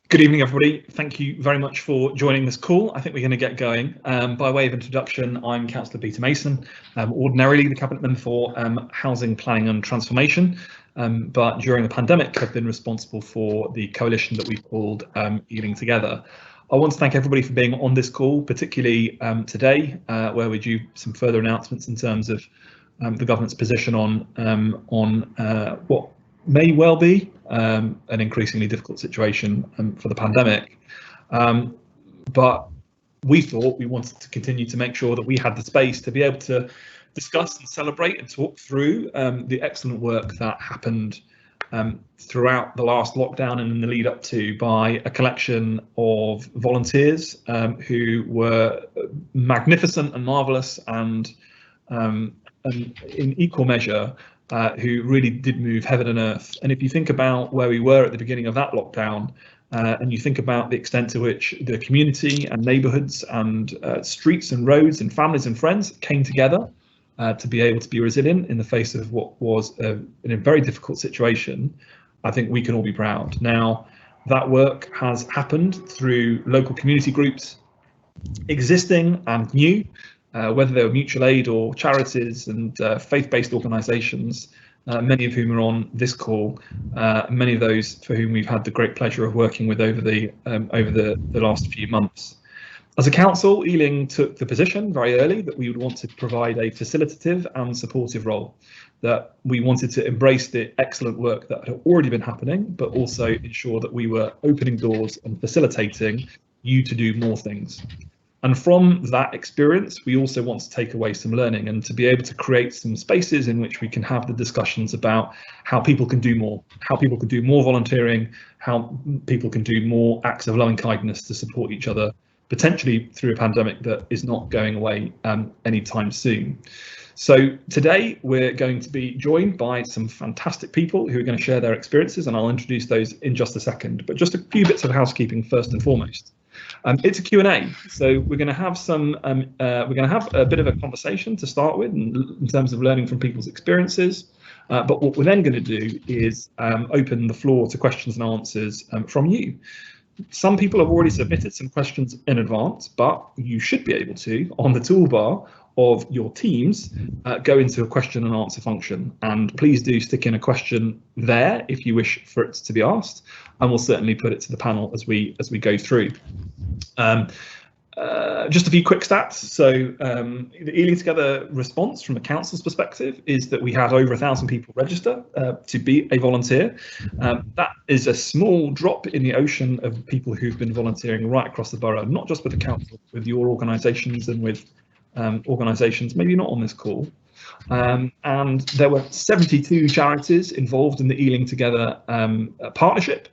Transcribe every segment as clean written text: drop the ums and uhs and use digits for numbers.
Good evening, everybody. Thank you very much for joining this call. I think we're going to get going. By way of introduction, I'm Councillor Peter Mason, ordinarily the Cabinet Member for Housing, Planning and Transformation, but during the pandemic have been responsible for the coalition that we've called Ealing Together. I want to thank everybody for being on this call, particularly today, where we do some further announcements in terms of the government's position on what may well be an increasingly difficult situation for the pandemic. But we thought we wanted to continue to make sure that we had the space to be able to discuss and celebrate and talk through the excellent work that happened throughout the last lockdown and in the lead up to by a collection of volunteers who were magnificent and marvellous and in equal measure who really did move heaven and earth. And if you think about where we were at the beginning of that lockdown, and you think about the extent to which the community and neighbourhoods and streets and roads and families and friends came together to be able to be resilient in the face of what was in a very difficult situation, I think we can all be proud. Now, that work has happened through local community groups, existing and new, whether they were mutual aid or charities and faith-based organisations, many of whom are on this call, many of those for whom we've had the great pleasure of working with over the last few months. As a council, Ealing took the position very early that we would want to provide a facilitative and supportive role, that we wanted to embrace the excellent work that had already been happening, but also ensure that we were opening doors and facilitating you to do more things. And from that experience, we also want to take away some learning and to be able to create some spaces in which we can have the discussions about how people can do more, how people can do more volunteering, how people can do more acts of loving kindness to support each other, potentially through a pandemic that is not going away anytime soon. So today we're going to be joined by some fantastic people who are going to share their experiences, and I'll introduce those in just a second. But just a few bits of housekeeping first and foremost. It's a Q&A, so we're going to have a bit of a conversation to start with in terms of learning from people's experiences. But what we're then going to do is open the floor to questions and answers from you. Some people have already submitted some questions in advance, but you should be able to, on the toolbar of your Teams, go into a question and answer function, and please do stick in a question there if you wish for it to be asked, and we'll certainly put it to the panel as we go through. Just a few quick stats. So the Ealing Together response from the council's perspective is that we had over 1,000 people register to be a volunteer. That is a small drop in the ocean of people who've been volunteering right across the borough, not just with the council, with your organisations and with organisations maybe not on this call. And there were 72 charities involved in the Ealing Together partnership.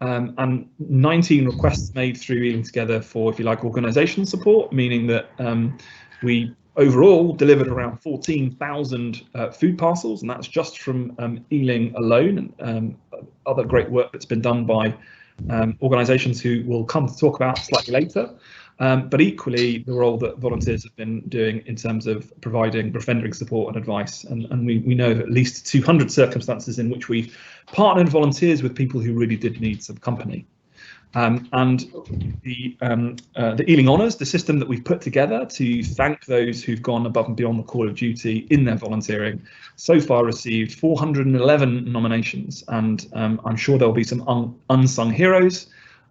And 19 requests made through Ealing Together for, if you like, organisational support, meaning that we overall delivered around 14,000 food parcels, and that's just from Ealing alone, and other great work that's been done by organisations who we'll come to talk about slightly later. But equally, the role that volunteers have been doing in terms of providing befriending support and advice. And we know of at least 200 circumstances in which we partnered volunteers with people who really did need some company. And the Ealing Honours, the system that we've put together to thank those who've gone above and beyond the call of duty in their volunteering, so far received 411 nominations. And I'm sure there'll be some unsung heroes.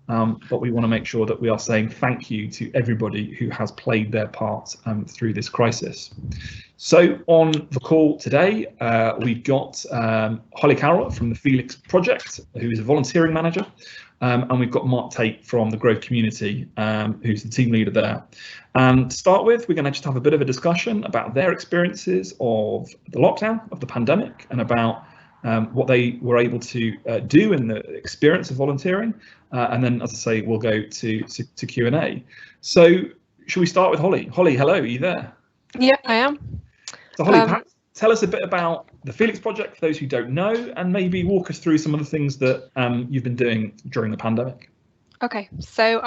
But we want to make sure that we are saying thank you to everybody who has played their part through this crisis. So on the call today, we've got Holly Carroll from the Felix project, who is a volunteering manager, and we've got Mark Tate from the Grove community, who's the team leader there. And to start with, we're going to just have a bit of a discussion about their experiences of the lockdown, of the pandemic, and about what they were able to do in the experience of volunteering, and then, as I say, we'll go to Q&A. So, shall we start with Holly? Holly, hello, are you there? Yeah, I am. So, Holly, perhaps tell us a bit about the Felix project for those who don't know, and maybe walk us through some of the things that you've been doing during the pandemic. Okay, so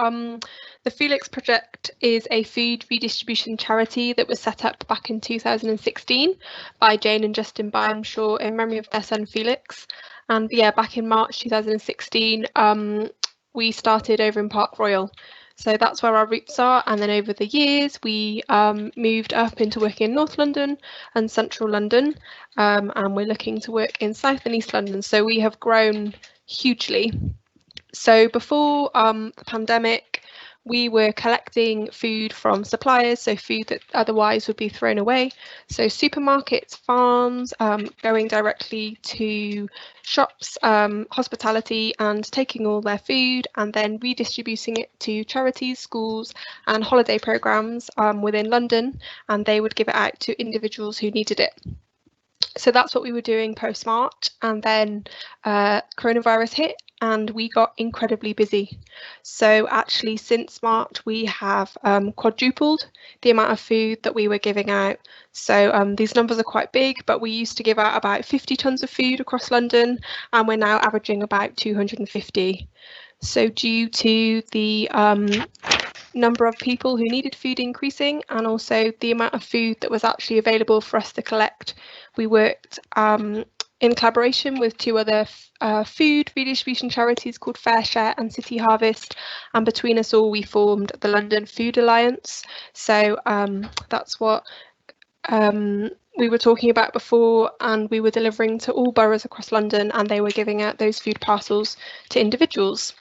the Felix project is a food redistribution charity that was set up back in 2016 by Jane and Justin Byrneshaw in memory of their son Felix. And yeah, back in March 2016, we started over in Park Royal. So that's where our roots are, and then over the years we moved up into working in North London and Central London, and we're looking to work in South and East London. So we have grown hugely. So before the pandemic, we were collecting food from suppliers, so food that otherwise would be thrown away. So supermarkets, farms, going directly to shops, hospitality, and taking all their food and then redistributing it to charities, schools and holiday programmes within London, and they would give it out to individuals who needed it. So that's what we were doing post-March, and then coronavirus hit and we got incredibly busy. So actually since March we have quadrupled the amount of food that we were giving out. So these numbers are quite big, but we used to give out about 50 tonnes of food across London, and we're now averaging about 250. So due to the number of people who needed food increasing, and also the amount of food that was actually available for us to collect, we worked in collaboration with two other food redistribution charities called Fair Share and City Harvest, and between us all we formed the London Food Alliance. So that's what we were talking about before, and we were delivering to all boroughs across London, and they were giving out those food parcels to individuals.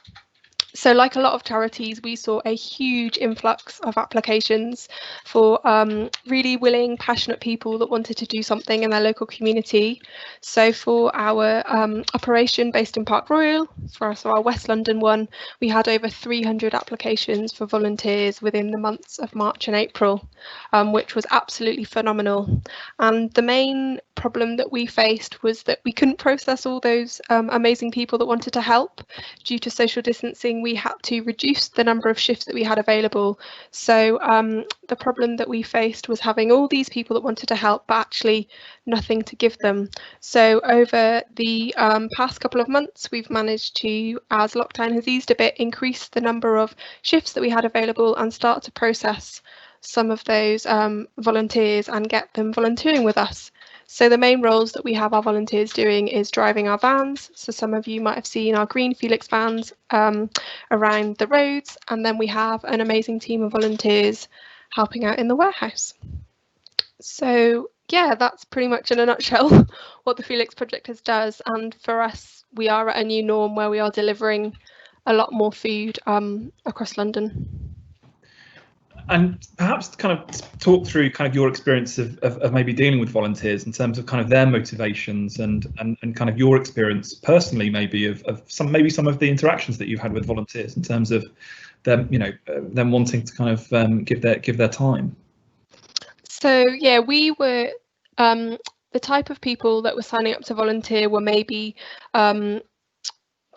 So like a lot of charities, we saw a huge influx of applications for really willing, passionate people that wanted to do something in their local community. So for our operation based in Park Royal, for our West London one, we had over 300 applications for volunteers within the months of March and April, which was absolutely phenomenal. And the main problem that we faced was that we couldn't process all those amazing people that wanted to help. Due to social distancing, we had to reduce the number of shifts that we had available. So the problem that we faced was having all these people that wanted to help, but actually nothing to give them. So over the past couple of months, we've managed to, as lockdown has eased a bit, increase the number of shifts that we had available and start to process some of those volunteers and get them volunteering with us. So the main roles that we have our volunteers doing is driving our vans. So some of you might have seen our green Felix vans around the roads, and then we have an amazing team of volunteers helping out in the warehouse. So yeah, that's pretty much in a nutshell what the Felix project does. And for us, we are at a new norm where we are delivering a lot more food across London. And perhaps kind of talk through kind of your experience of maybe dealing with volunteers in terms of kind of their motivations and kind of your experience personally, maybe of some of the interactions that you've had with volunteers in terms of them, you know, them wanting to kind of give their time. So yeah, we were the type of people that were signing up to volunteer were maybe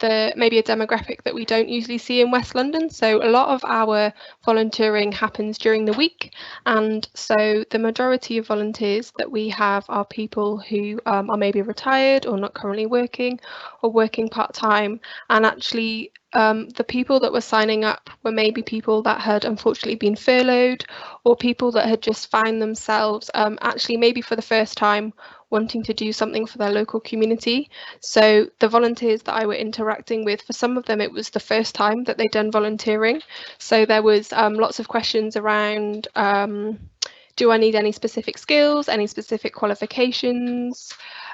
maybe a demographic that we don't usually see in West London. So a lot of our volunteering happens during the week, and so the majority of volunteers that we have are people who are maybe retired or not currently working or working part-time. And actually the people that were signing up were maybe people that had unfortunately been furloughed, or people that had just found themselves actually maybe for the first time wanting to do something for their local community. So the volunteers that I were interacting with, for some of them it was the first time that they'd done volunteering. So there was lots of questions around do I need any specific skills, any specific qualifications?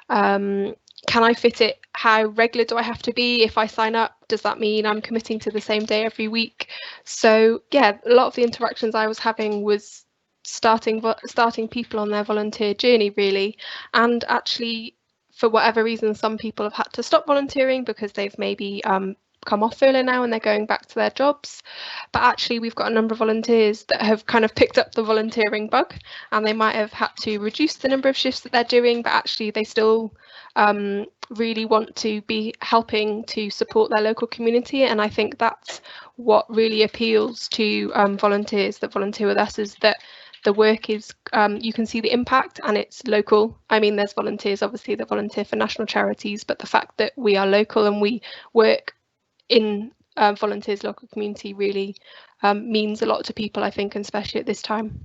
Can I fit it? How regular do I have to be if I sign up? Does that mean I'm committing to the same day every week? So yeah, a lot of the interactions I was having was starting people on their volunteer journey, really. And actually, for whatever reason, some people have had to stop volunteering because they've maybe come off furlough now and they're going back to their jobs. But actually, we've got a number of volunteers that have kind of picked up the volunteering bug, and they might have had to reduce the number of shifts that they're doing, but actually they still really want to be helping to support their local community. And I think that's what really appeals to volunteers that volunteer with us, is that the work is, you can see the impact and it's local. I mean, there's volunteers obviously that volunteer for national charities, but the fact that we are local and we work in volunteers' local community really means a lot to people, I think, and especially at this time.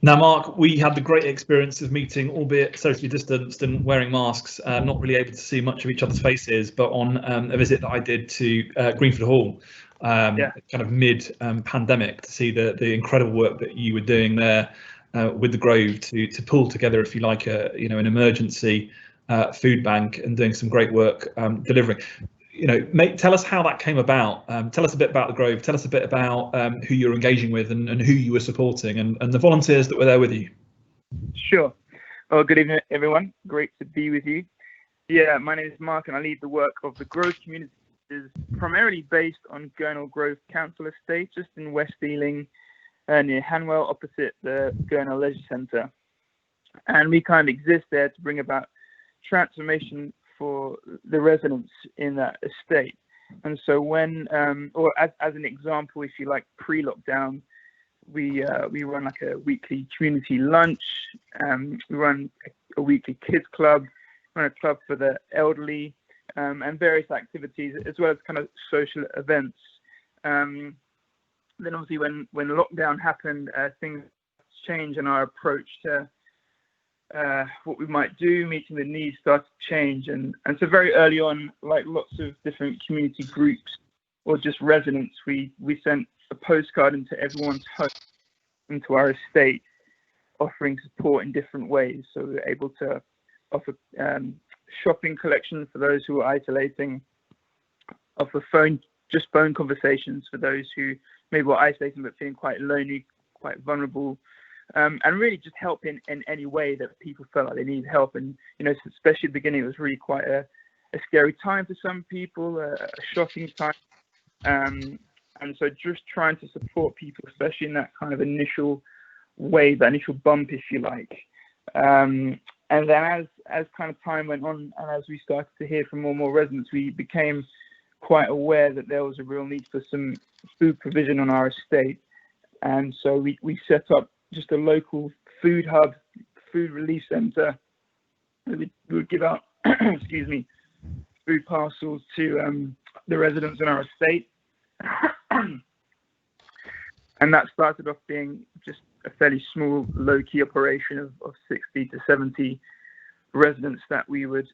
Now, Mark, we had the great experience of meeting, albeit socially distanced and wearing masks, not really able to see much of each other's faces, but on a visit that I did to Greenford Hall, kind of mid-pandemic, to see the incredible work that you were doing there with the Grove to pull together, if you like, an emergency food bank, and doing some great work delivering. Tell us how that came about. Tell us a bit about the Grove. Tell us a bit about who you're engaging with and who you were supporting, and the volunteers that were there with you. Sure. Well, good evening, everyone. Great to be with you. Yeah, my name is Mark, and I lead the work of the Grove community. Is primarily based on Gurnall Grove Council Estate, just in West Ealing, near Hanwell, opposite the Gurnall Leisure Centre. And we kind of exist there to bring about transformation for the residents in that estate. And so when, or as an example, if you like, pre-lockdown, we run like a weekly community lunch, we run a weekly kids club, run a club for the elderly, and various activities, as well as kind of social events. Then obviously when lockdown happened, things changed, and our approach to what we might do, meeting the needs, started to change. And so very early on, like lots of different community groups or just residents, we sent a postcard into everyone's home, into our estate, offering support in different ways. So we were able to offer shopping collection for those who were isolating, offer phone conversations for those who maybe were isolating but feeling quite lonely, quite vulnerable, and really just help in any way that people felt like they needed help. And especially at the beginning, it was really quite a scary time for some people, a shocking time, and so just trying to support people, especially in that kind of initial wave, that initial bump, if you like. And then as kind of time went on, and as we started to hear from more and more residents, we became quite aware that there was a real need for some food provision on our estate. And so we set up just a local food hub, food relief centre. We would give out, excuse me, food parcels to the residents in our estate. And that started off being just a fairly small, low-key operation of 60 to 70 residents that we would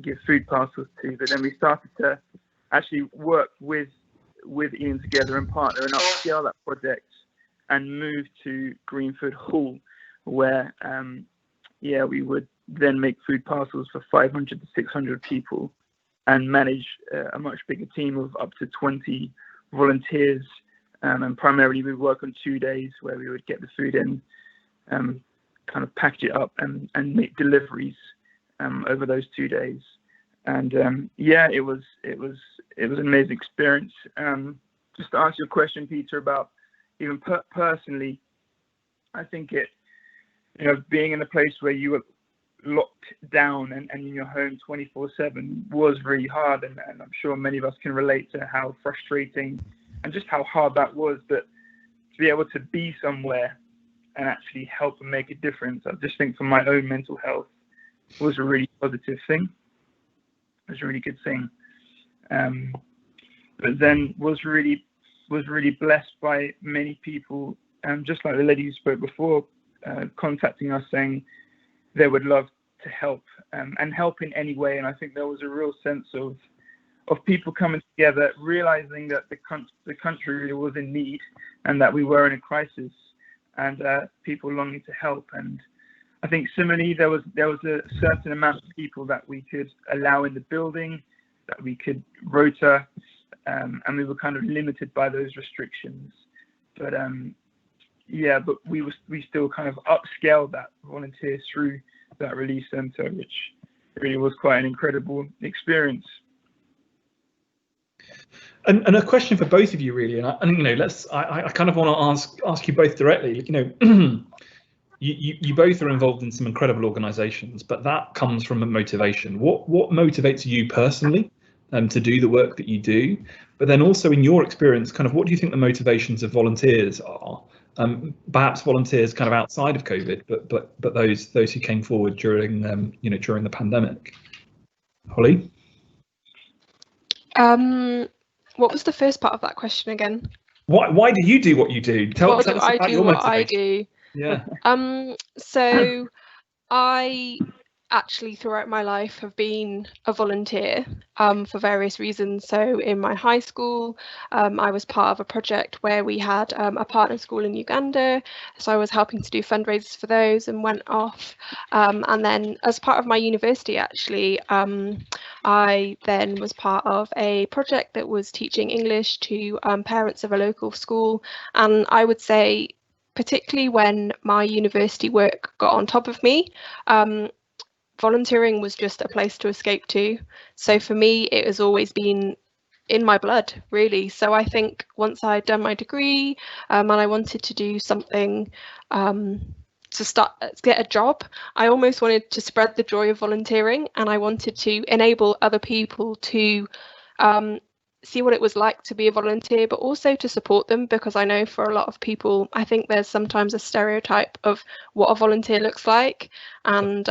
give food parcels to. But then we started to actually work with Ealing together and partner and upscale that project and move to Greenford Hall, where we would then make food parcels for 500 to 600 people and manage a much bigger team of up to 20 volunteers. And primarily we work on 2 days where we would get the food in, kind of package it up and make deliveries over those 2 days. And it was an amazing experience. Just to answer your question, Peter, about even personally, I think being in a place where you were locked down and in your home 24/7 was really hard, and I'm sure many of us can relate to how frustrating and just how hard that was. But to be able to be somewhere and actually help and make a difference, I just think for my own mental health was a really positive thing. It was a really good thing. But then was really blessed by many people, just like the lady who spoke before, contacting us saying they would love to help, and help in any way. And I think there was a real sense of people coming together, realizing that the country really was in need and that we were in a crisis, and people longing to help. And I think similarly, there was a certain amount of people that we could allow in the building, that we could rota, and we were kind of limited by those restrictions. But but we still kind of upscaled that volunteer through that relief centre, which really was quite an incredible experience. And a question for both of you, really, and I kind of want to ask you both directly. You both are involved in some incredible organisations, but that comes from a motivation. What motivates you personally to do the work that you do? But then also, in your experience, kind of what do you think the motivations of volunteers are? Perhaps volunteers kind of outside of COVID, but those who came forward during during the pandemic. Holly? What was the first part of that question again? Why do you do what you do? Tell us about your motivation. I do? Yeah. So I actually throughout my life have been a volunteer for various reasons. So in my high school, I was part of a project where we had a partner school in Uganda. So I was helping to do fundraisers for those and went off. And then as part of my university, actually, I then was part of a project that was teaching English to parents of a local school. And I would say, particularly when my university work got on top of me, volunteering was just a place to escape to. So for me, it has always been in my blood, really. So I think once I'd done my degree and I wanted to do something to get a job, I almost wanted to spread the joy of volunteering, and I wanted to enable other people to see what it was like to be a volunteer, but also to support them, because I know for a lot of people, I think there's sometimes a stereotype of what a volunteer looks like. And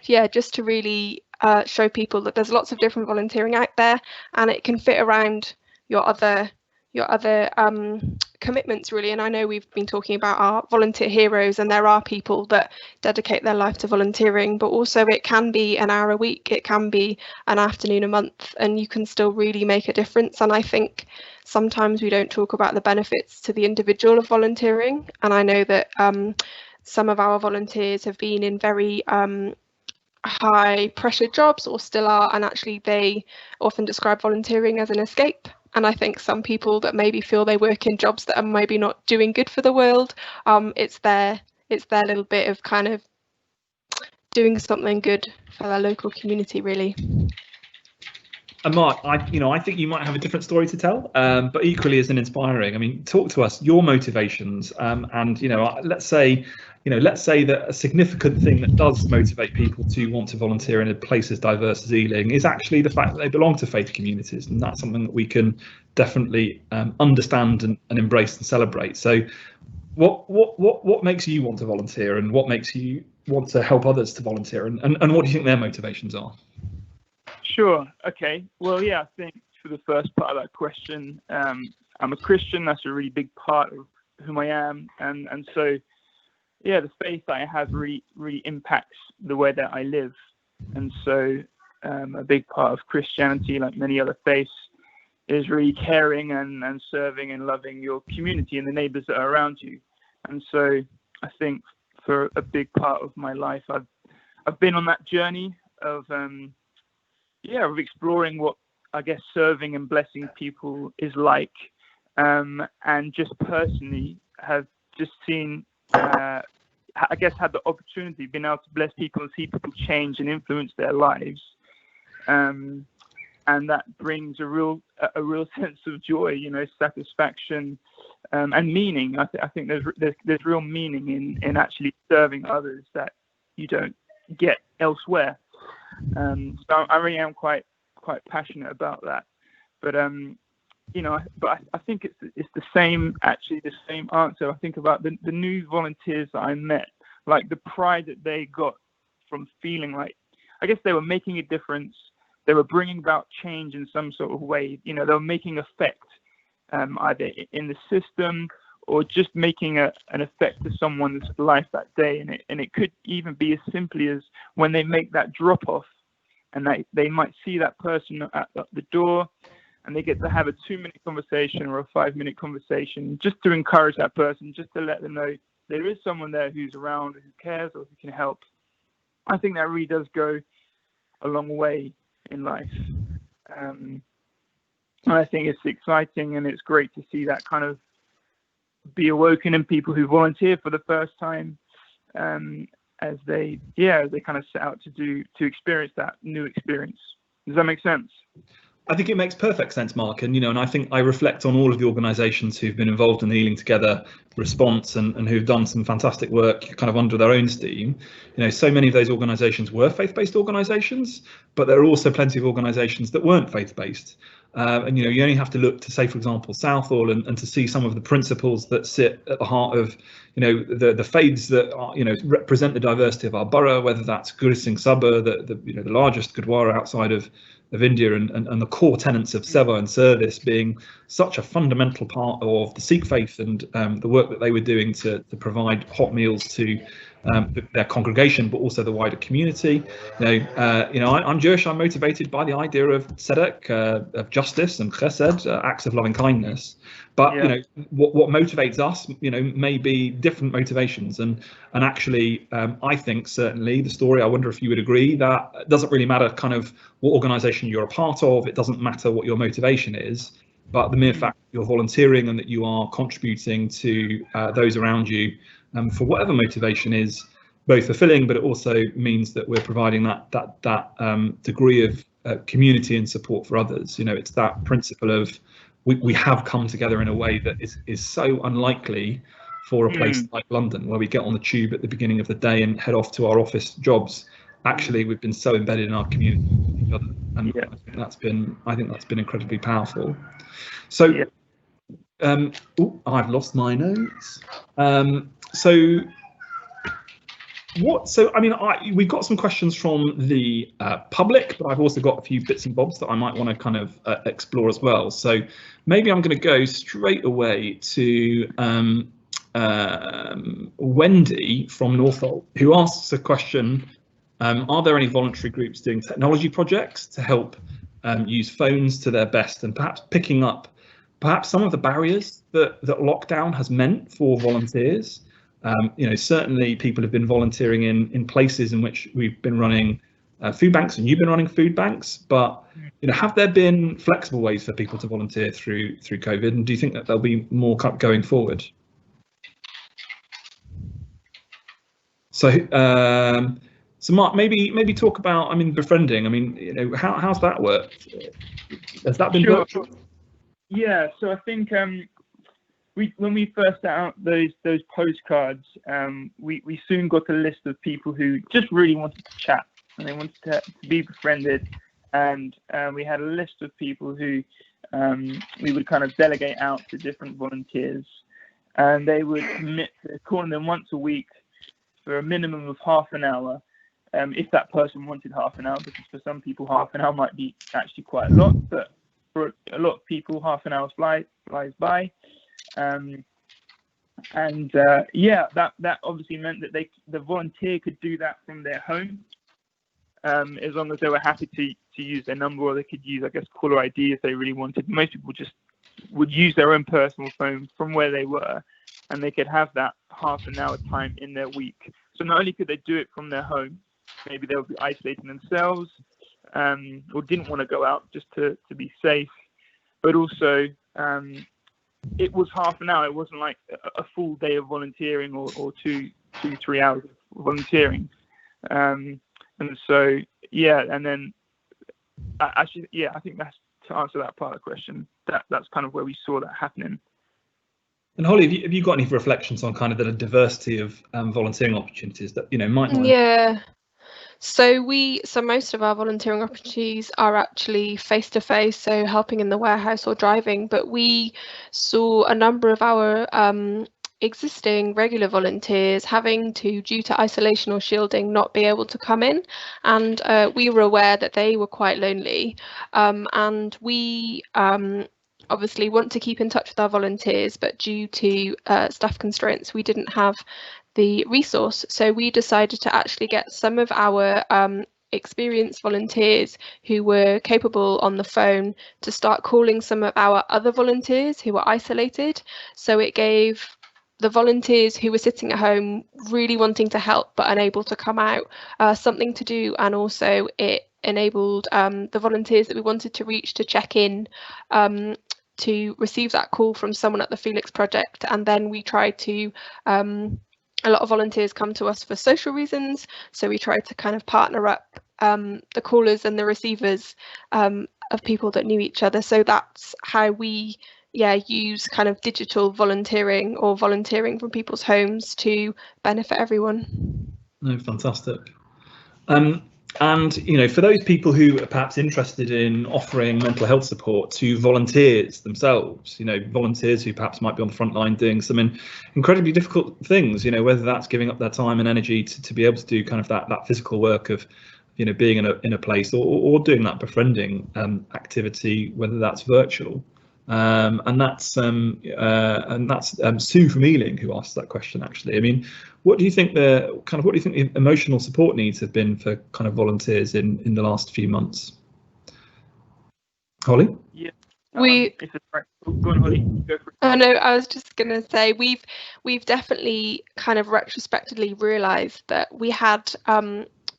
yeah, just to really show people that there's lots of different volunteering out there, and it can fit around your other commitments, really. And I know we've been talking about our volunteer heroes, and there are people that dedicate their life to volunteering, but also it can be an hour a week, it can be an afternoon a month, and you can still really make a difference. And I think sometimes we don't talk about the benefits to the individual of volunteering, and I know that some of our volunteers have been in very high pressure jobs, or still are, and actually they often describe volunteering as an escape. And I think some people that maybe feel they work in jobs that are maybe not doing good for the world, it's their little bit of kind of doing something good for their local community, really. And Mark, I think you might have a different story to tell, but equally as inspiring. I mean, talk to us your motivations, and let's say that a significant thing that does motivate people to want to volunteer in a place as diverse as Ealing is actually the fact that they belong to faith communities, and that's something that we can definitely understand and embrace and celebrate. So, what makes you want to volunteer, and what makes you want to help others to volunteer, and what do you think their motivations are? Sure. Okay. Well, yeah, I think for the first part of that question, I'm a Christian. That's a really big part of whom I am. And so, yeah, the faith that I have really impacts the way that I live. And so a big part of Christianity, like many other faiths, is really caring and serving and loving your community and the neighbors that are around you. And so I think for a big part of my life, I've been on that journey of exploring what I guess serving and blessing people is like, and just personally have just seen, I guess, had the opportunity, been able to bless people and see people change and influence their lives, and that brings a real sense of joy, satisfaction, and meaning. I think there's real meaning in actually serving others that you don't get elsewhere. So I really am quite passionate about that, but I think it's the same answer. I think about the new volunteers that I met, like the pride that they got from feeling like, I guess they were making a difference, they were bringing about change in some sort of way, they were making effect, either in the system or just making an effect to someone's life that day. And it could even be as simply as when they make that drop off, and they might see that person at the door, and they get to have a 2-minute conversation or a 5-minute conversation, just to encourage that person, just to let them know there is someone there who's around, who cares, or who can help. I think that really does go a long way in life. I think it's exciting, and it's great to see that kind of be awoken in people who volunteer for the first time, as they kind of set out to experience that new experience. Does that make sense? I think it makes perfect sense, Mark, and I think I reflect on all of the organisations who've been involved in the Ealing Together response and who've done some fantastic work kind of under their own steam. So many of those organisations were faith-based organisations, but there are also plenty of organisations that weren't faith-based. And you only have to look to, say, for example, Southall, and to see some of the principles that sit at the heart of the faiths that are, represent the diversity of our borough, whether that's Gurrising Sabha, the largest Gurdwara outside of India, and the core tenets of seva and service being such a fundamental part of the Sikh faith, and the work that they were doing to provide hot meals to their congregation, but also the wider community. I'm Jewish. I'm motivated by the idea of tzedek, of justice, and chesed, acts of loving kindness. But what motivates us, may be different motivations, and actually, I think certainly the story. I wonder if you would agree that it doesn't really matter kind of what organisation you're a part of. It doesn't matter what your motivation is, but the mere fact that you're volunteering and that you are contributing to those around you, for whatever motivation, is both fulfilling, but it also means that we're providing that degree of community and support for others. It's that principle of we have come together in a way that is so unlikely for a place like London, where we get on the tube at the beginning of the day and head off to our office jobs. Actually, we've been so embedded in our community with each other, and I think that's been incredibly powerful. So, I've lost my notes. We've got some questions from the public, but I've also got a few bits and bobs that I might want to kind of explore as well. So maybe I'm going to go straight away to Wendy from Northolt, who asks a question. Are there any voluntary groups doing technology projects to help use phones to their best, and perhaps picking up some of the barriers that lockdown has meant for volunteers? Certainly people have been volunteering in places in which we've been running food banks, and you've been running food banks, but have there been flexible ways for people to volunteer through COVID, and do you think that there'll be more going forward? So Mark, maybe talk about, befriending. How's that worked? Has that been virtual? Yeah, so I think when we first set out those postcards, we soon got a list of people who just really wanted to chat, and they wanted to be befriended, and we had a list of people who we would kind of delegate out to different volunteers, and they would commit to calling them once a week for a minimum of half an hour, if that person wanted half an hour, because for some people half an hour might be actually quite a lot, but for a lot of people half an hour flies by. That obviously meant that the volunteer could do that from their home, as long as they were happy to use their number, or they could use, I guess, caller ID if they really wanted. Most people just would use their own personal phone from where they were, and they could have that half an hour time in their week. So not only could they do it from their home, maybe they would be isolating themselves, or didn't want to go out just to be safe, but also it was half an hour. It wasn't like a full day of volunteering or 2-3 hours of volunteering. And then I think that's, to answer that part of the question, that's kind of where we saw that happening. And Holly, have you got any reflections on kind of the diversity of volunteering opportunities that might not? Yeah. So most of our volunteering opportunities are actually face-to-face, so helping in the warehouse or driving, but we saw a number of our existing regular volunteers having to, due to isolation or shielding, not be able to come in, and we were aware that they were quite lonely, and we obviously want to keep in touch with our volunteers, but due to staff constraints we didn't have the resource, so we decided to actually get some of our experienced volunteers who were capable on the phone to start calling some of our other volunteers who were isolated. So it gave the volunteers who were sitting at home really wanting to help but unable to come out something to do, and also it enabled the volunteers that we wanted to reach to check in to receive that call from someone at the Felix project. And then we tried to a lot of volunteers come to us for social reasons, so we tried to kind of partner up the callers and the receivers of people that knew each other. So that's how we use kind of digital volunteering or volunteering from people's homes to benefit everyone. No, fantastic. And for those people who are perhaps interested in offering mental health support to volunteers themselves, volunteers who perhaps might be on the front line doing some incredibly difficult things, whether that's giving up their time and energy to be able to do kind of that physical work of being in a place or doing that befriending activity, whether that's virtual. And that's Sue from Ealing who asked that question. Actually, I mean, what do you think the emotional support needs have been for kind of volunteers in the last few months? Holly? Yeah. Go on, Holly. Go for it. Oh no, I was just gonna say we've definitely kind of retrospectively realised that we had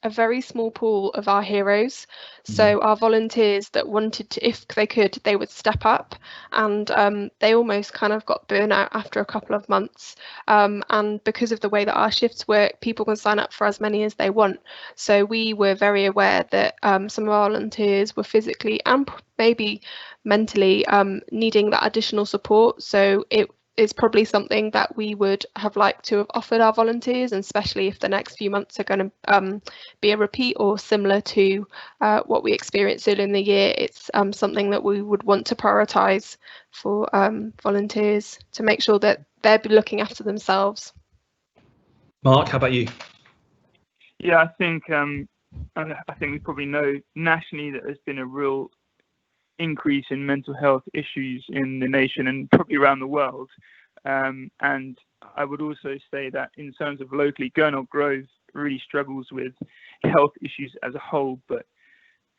a very small pool of our heroes. So our volunteers that wanted to, if they could, they would step up, and they almost kind of got burnt out after a couple of months. And because of the way that our shifts work, people can sign up for as many as they want. So we were very aware that some of our volunteers were physically and maybe mentally needing that additional support. So it is probably something that we would have liked to have offered our volunteers, and especially if the next few months are going to be a repeat or similar to what we experienced earlier in the year. It's something that we would want to prioritise for volunteers to make sure that they'll be looking after themselves. Mark, how about you? Yeah, I think we probably know nationally that there's been a real increase in mental health issues in the nation and probably around the world. And I would also say that in terms of locally, Gurnell Grove really struggles with health issues as a whole, but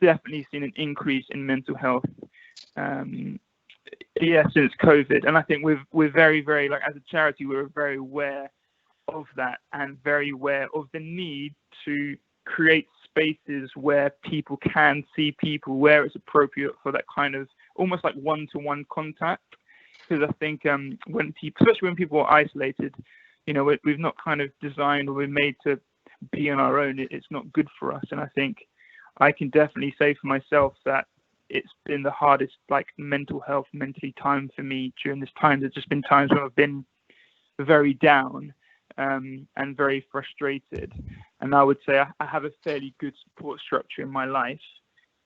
definitely seen an increase in mental health since COVID. And I think we're very, very, like, as a charity, we're very aware of that and very aware of the need to create spaces where people can see people, where it's appropriate for that kind of almost like one-to-one contact. Because I think when people, especially when people are isolated, we've not kind of designed or we're made to be on our own. It's not good for us. And I think I can definitely say for myself that it's been the hardest, like, mentally time for me during this time. There's just been times when I've been very down and very frustrated. And I would say I have a fairly good support structure in my life,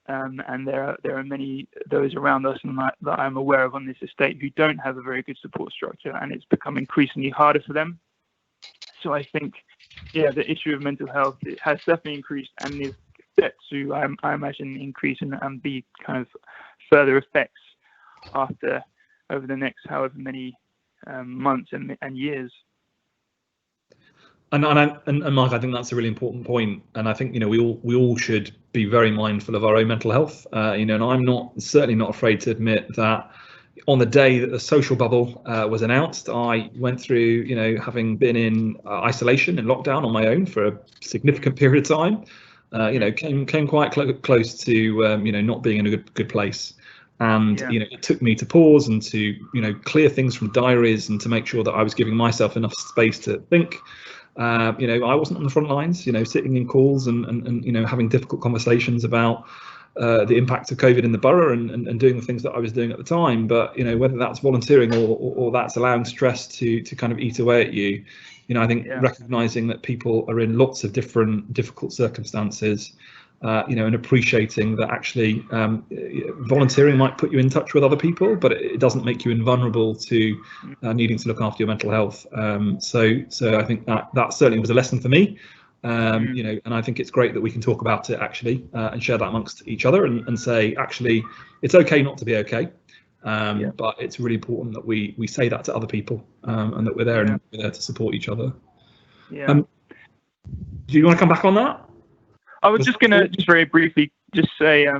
and there are many those around us and that I'm aware of on this estate who don't have a very good support structure, and it's become increasingly harder for them. So I think, the issue of mental health, it has definitely increased and is set to, I imagine, increase and be kind of further effects over the next however many months and years. And Mark, I think that's a really important point, and I think we all should be very mindful of our own mental health. And I'm certainly not afraid to admit that on the day that the social bubble was announced, I went through, having been in isolation and lockdown on my own for a significant period of time, came quite close to not being in a good place. And it took me to pause and to clear things from diaries and to make sure that I was giving myself enough space to think. I wasn't on the front lines, sitting in calls and having difficult conversations about the impact of COVID in the borough and doing the things that I was doing at the time. But whether that's volunteering or that's allowing stress to kind of eat away at you, I think recognizing that people are in lots of different difficult circumstances, and appreciating that actually volunteering might put you in touch with other people, but it doesn't make you invulnerable to needing to look after your mental health. So I think that certainly was a lesson for me. And I think it's great that we can talk about it actually and share that amongst each other and say, actually, it's okay not to be okay. But it's really important that we say that to other people and that we're there and we're there to support each other. Do you want to come back on that? I was just very briefly just say, I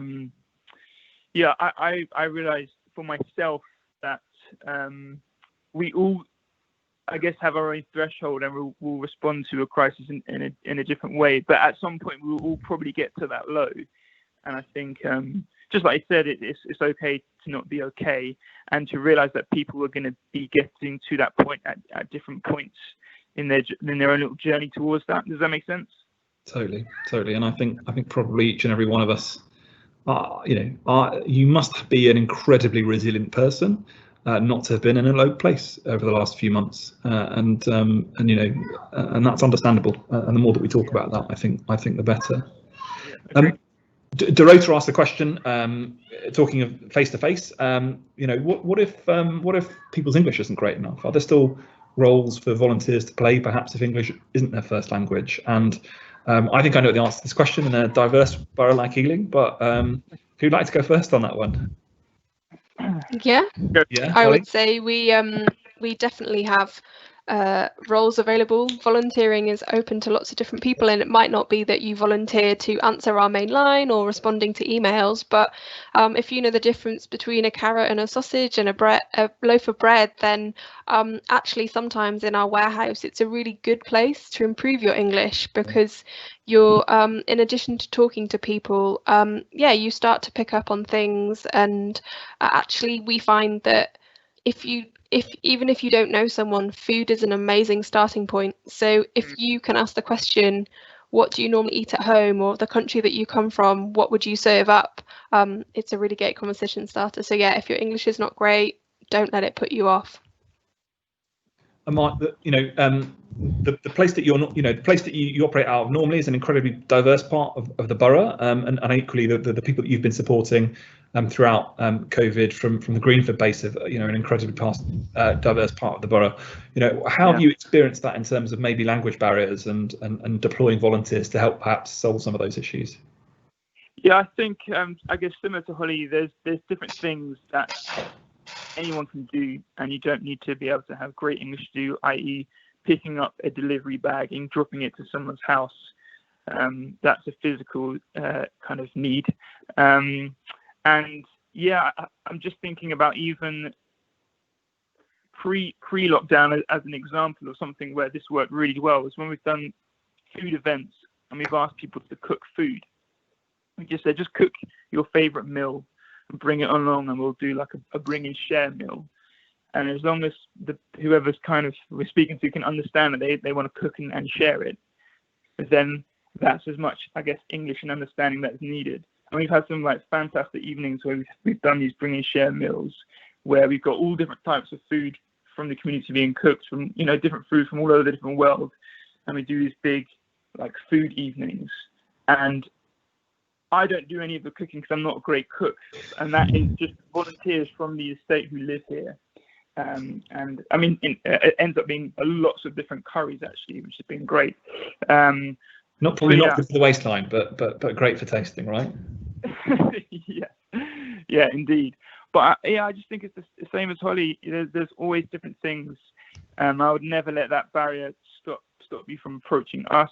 realized for myself that we all, I guess, have our own threshold and we'll respond to a crisis in a different way. But at some point, we will all probably get to that low. And I think, just like I said, it's okay to not be okay, and to realize that people are going to be getting to that point at different points in their own little journey towards that. Does that make sense? Totally. And I think probably each and every one of us, you must be an incredibly resilient person not to have been in a low place over the last few months, and that's understandable. And the more that we talk about that, I think the better. Dorota asked the question, talking of face to face. What if people's English isn't great enough? Are there still roles for volunteers to play, perhaps if English isn't their first language? And I think I know the answer to this question in a diverse borough like Ealing, but who'd like to go first on that one? Yeah, Yeah, I Holly? would say we definitely have roles available. Volunteering is open to lots of different people, and it might not be that you volunteer to answer our main line or responding to emails, but if you know the difference between a carrot and a sausage and a loaf of bread, then actually sometimes in our warehouse it's a really good place to improve your English, because you're in addition to talking to people, you start to pick up on things, and actually we find that even if you don't know someone, food is an amazing starting point. So if you can ask the question, what do you normally eat at home, or the country that you come from, what would you serve up? It's a really great conversation starter. So yeah, if your English is not great, don't let it put you off. And Mark, the place that the place that you operate out of normally is an incredibly diverse part of the borough, and equally the people that you've been supporting throughout COVID from the Greenford base of an incredibly diverse part of the borough. How have you experienced that in terms of maybe language barriers and deploying volunteers to help perhaps solve some of those issues? Yeah, I think I guess similar to Holly, there's different things that anyone can do, and you don't need to be able to have great English to do, i.e. picking up a delivery bag and dropping it to someone's house. That's a physical kind of need. And yeah, I'm just thinking about even pre-lockdown as an example of something where this worked really well is when we've done food events and we've asked people to cook food. We just said, just cook your favorite meal and bring it along, and we'll do like a bring and share meal. And as long as whoever's kind of we're speaking to can understand that they want to cook and share it, then that's as much, I guess, English and understanding that's needed. And we've had some like fantastic evenings where we've done these bring and share meals where we've got all different types of food from the community being cooked, from different food from all over the different world, and we do these big like food evenings. And I don't do any of the cooking because I'm not a great cook, and that is just volunteers from the estate who live here. And I mean, it ends up being lots of different curries actually, which has been great. Not good for the waistline, but great for tasting, right? yeah, indeed. But I just think it's the same as Holly. There's always different things. I would never let that barrier stop you from approaching us.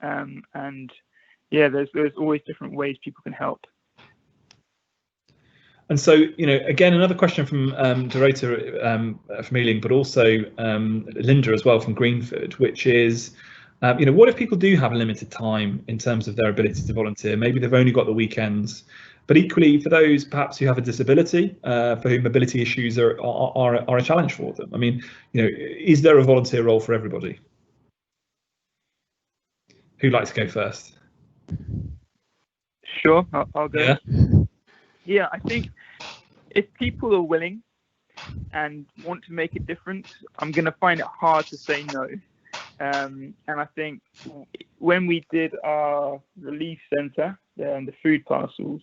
And yeah, there's always different ways people can help. And so, again, another question from Dorota from Ealing, but also Linda as well from Greenford, which is, what if people do have limited time in terms of their ability to volunteer? Maybe they've only got the weekends, but equally for those perhaps who have a disability, for whom mobility issues are a challenge for them. I mean, is there a volunteer role for everybody? Who'd like to go first? Sure, I'll go. Yeah. Yeah, I think if people are willing and want to make a difference, I'm going to find it hard to say no. And I think when we did our relief centre and the food parcels,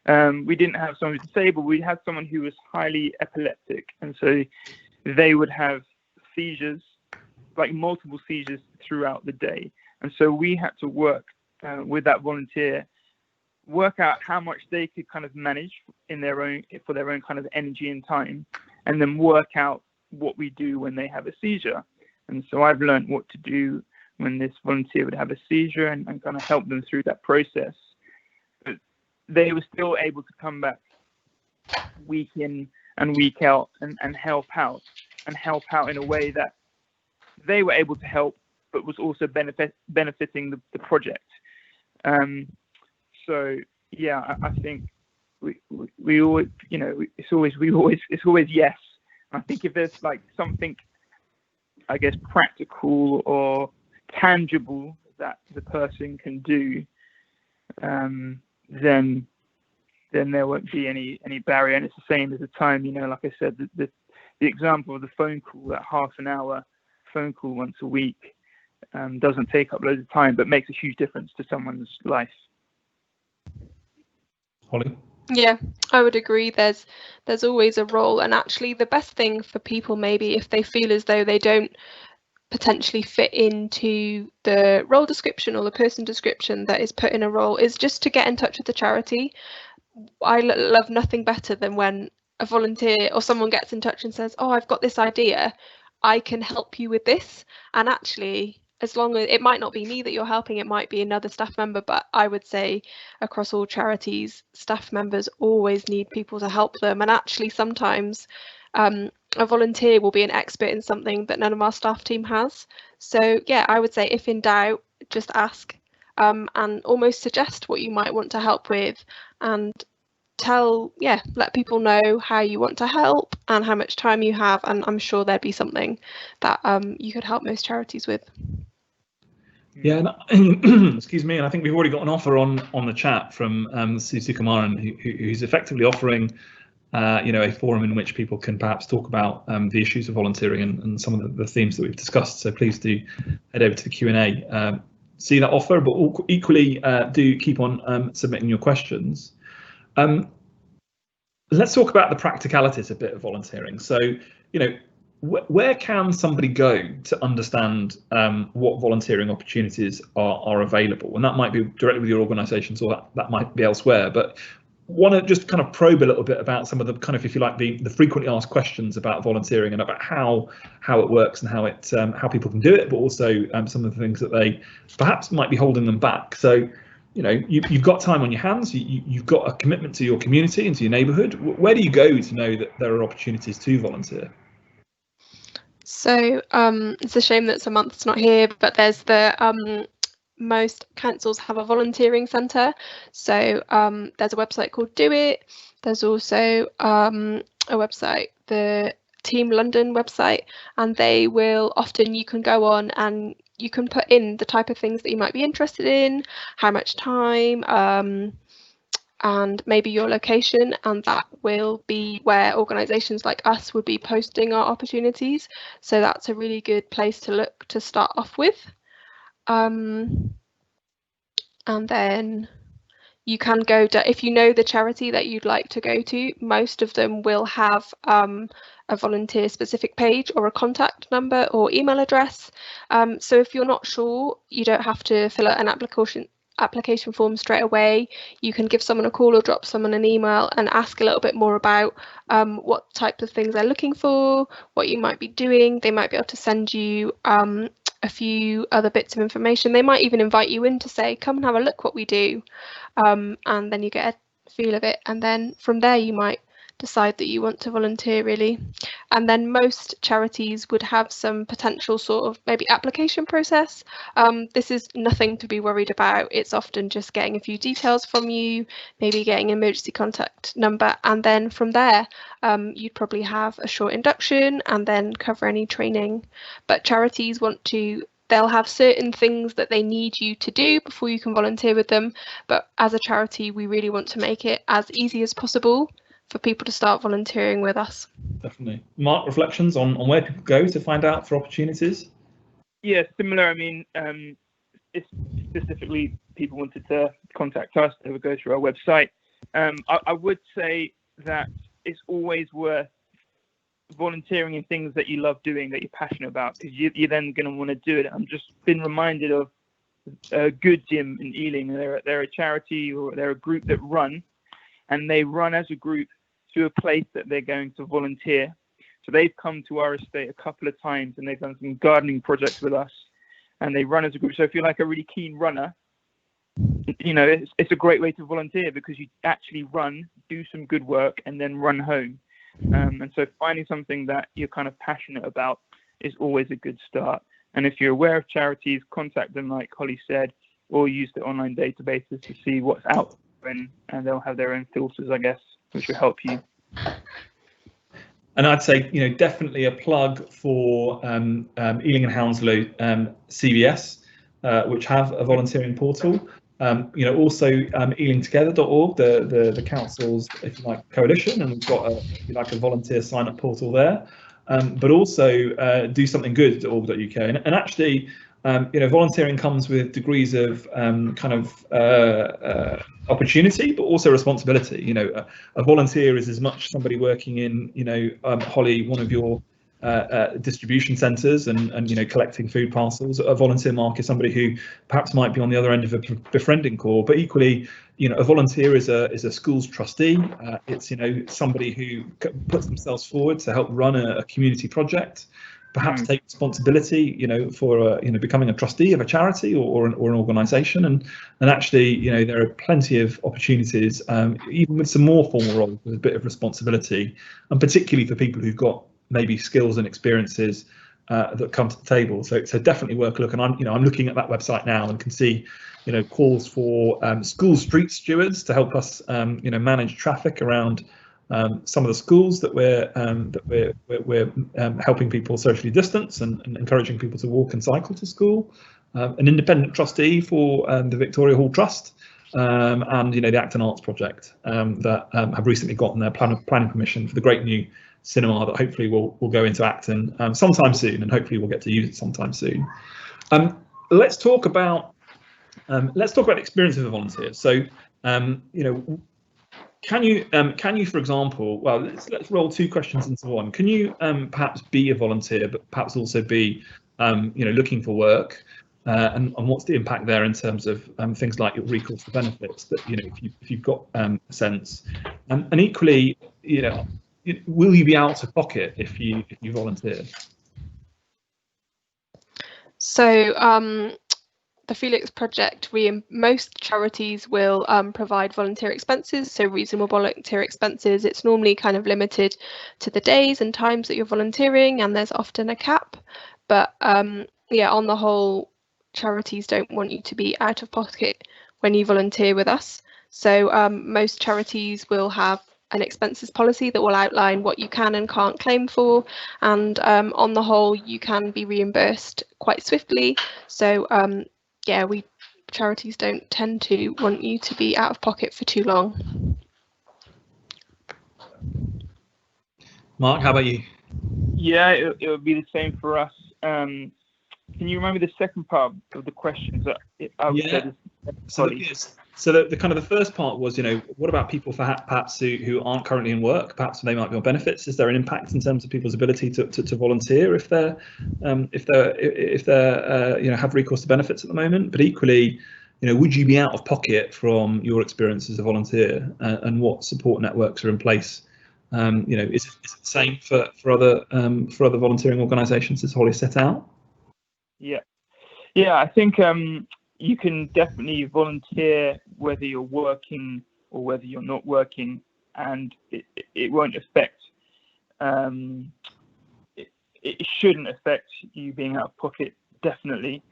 we didn't have someone who's disabled. We had someone who was highly epileptic, and so they would have seizures, like multiple seizures throughout the day. And so we had to work with that volunteer, work out how much they could kind of manage for their own kind of energy and time, and then work out what we do when they have a seizure. And so I've learned what to do when this volunteer would have a seizure and kind of help them through that process. But they were still able to come back week in and week out and help out in a way that they were able to help, but was also benefiting the project. So yeah, I think we always, it's always yes. I think if there's like something, I guess, practical or tangible that the person can do, then there won't be any barrier. And it's the same as the time, like I said, the example of the phone call, that half an hour phone call once a week, doesn't take up loads of time, but makes a huge difference to someone's life. Holly? Yeah, I would agree. There's always a role, and actually the best thing for people, maybe if they feel as though they don't potentially fit into the role description or the person description that is put in a role, is just to get in touch with the charity. I love nothing better than when a volunteer or someone gets in touch and says, oh, I've got this idea, I can help you with this. And actually, as long as it might not be me that you're helping, it might be another staff member, but I would say across all charities, staff members always need people to help them. And actually sometimes a volunteer will be an expert in something that none of our staff team has. So yeah, I would say if in doubt, just ask, and almost suggest what you might want to help with, and let people know how you want to help and how much time you have, and I'm sure there'd be something that you could help most charities with. Yeah, excuse me, and I think we've already got an offer on the chat from Susu Kumaran, who's effectively offering a forum in which people can perhaps talk about the issues of volunteering and some of the themes that we've discussed. So please do head over to the Q&A, see that offer, but equally do keep on submitting your questions. Let's talk about the practicalities a bit of volunteering. So, where can somebody go to understand what volunteering opportunities are available? And that might be directly with your organisations, or that might be elsewhere. But want to just kind of probe a little bit about some of the kind of, if you like, the frequently asked questions about volunteering and about how it works and how people can do it, but also some of the things that they perhaps might be holding them back. So, you've got time on your hands, you've got a commitment to your community and to your neighbourhood. Where do you go to know that there are opportunities to volunteer? So it's a shame that Samantha's not here, but there's the most councils have a volunteering centre. So there's a website called Do It. There's also a website, the Team London website, and they will often, you can go on and you can put in the type of things that you might be interested in, how much time, and maybe your location, and that will be where organisations like us would be posting our opportunities. So that's a really good place to look to start off with. And then you can go to, if you know the charity that you'd like to go to, most of them will have a volunteer specific page or a contact number or email address. So if you're not sure, you don't have to fill out an application form straight away. You can give someone a call or drop someone an email and ask a little bit more about what type of things they're looking for, what you might be doing. They might be able to send you a few other bits of information. They might even invite you in to say, come and have a look what we do, and then you get a feel of it, and then from there you might decide that you want to volunteer, really. And then most charities would have some potential sort of maybe application process. This is nothing to be worried about. It's often just getting a few details from you, maybe getting an emergency contact number, and then from there you'd probably have a short induction and then cover any training. But charities they'll have certain things that they need you to do before you can volunteer with them, but as a charity we really want to make it as easy as possible for people to start volunteering with us. Definitely. Mark, reflections on where people go to find out for opportunities? Yeah, similar. I mean, if specifically people wanted to contact us, they would go through our website. I would say that it's always worth volunteering in things that you love doing, that you're passionate about, because you're then going to want to do it. I've just been reminded of a Good Gym in Ealing. They're a charity, or they're a group that run, and they run as a group to a place that they're going to volunteer. So they've come to our estate a couple of times and they've done some gardening projects with us, and they run as a group. So if you're like a really keen runner, it's a great way to volunteer, because you actually run, do some good work, and then run home. And so finding something that you're kind of passionate about is always a good start. And if you're aware of charities, contact them like Holly said, or use the online databases to see what's out there, and they'll have their own filters, I guess, which will help you. And I'd say, definitely a plug for Ealing and Hounslow CVS, which have a volunteering portal. Also ealingtogether.org, the council's, if you like, coalition, and we've got a volunteer sign-up portal there. But also dosomethinggood.org.uk, and actually, volunteering comes with degrees of opportunity, but also responsibility. A volunteer is as much somebody working in, Holly, one of your distribution centres and collecting food parcels. A volunteer, Mark, is somebody who perhaps might be on the other end of a befriending call, but equally, a volunteer is a school's trustee. It's somebody who puts themselves forward to help run a community project, perhaps take responsibility, for becoming a trustee of a charity or an organisation, and actually, there are plenty of opportunities, even with some more formal roles, with a bit of responsibility, and particularly for people who've got maybe skills and experiences that come to the table. So definitely worth a look. And I'm looking at that website now and can see, calls for school street stewards to help us, manage traffic around some of the schools that we're helping people socially distance and encouraging people to walk and cycle to school. An independent trustee for the Victoria Hall Trust, and the Acton Arts Project that have recently gotten their planning permission for the great new cinema that hopefully will go into Acton sometime soon, and hopefully we'll get to use it sometime soon. Let's talk about the experience of the volunteers. So can you, for example, well, let's roll two questions into one. Can you perhaps be a volunteer, but perhaps also be looking for work, and what's the impact there in terms of things like your recourse to benefits that if you've got a sense, and equally, will you be out of pocket if you volunteer? So the Felix project, most charities will provide volunteer expenses, so reasonable volunteer expenses. It's normally kind of limited to the days and times that you're volunteering, and there's often a cap. But yeah, on the whole, charities don't want you to be out of pocket when you volunteer with us. So most charities will have an expenses policy that will outline what you can and can't claim for, and on the whole, you can be reimbursed quite swiftly. So yeah, charities don't tend to want you to be out of pocket for too long. Mark, how about you? Yeah, it would be the same for us. Can you remember the second part of the questions? So the kind of the first part was, what about people perhaps who aren't currently in work? Perhaps they might be on benefits. Is there an impact in terms of people's ability to volunteer if they're have recourse to benefits at the moment? But equally, would you be out of pocket from your experience as a volunteer, and what support networks are in place? Is it the same for other volunteering organisations as Holly set out? Yeah, I think you can definitely volunteer whether you're working or whether you're not working, and it won't affect. It shouldn't affect you being out of pocket. Definitely.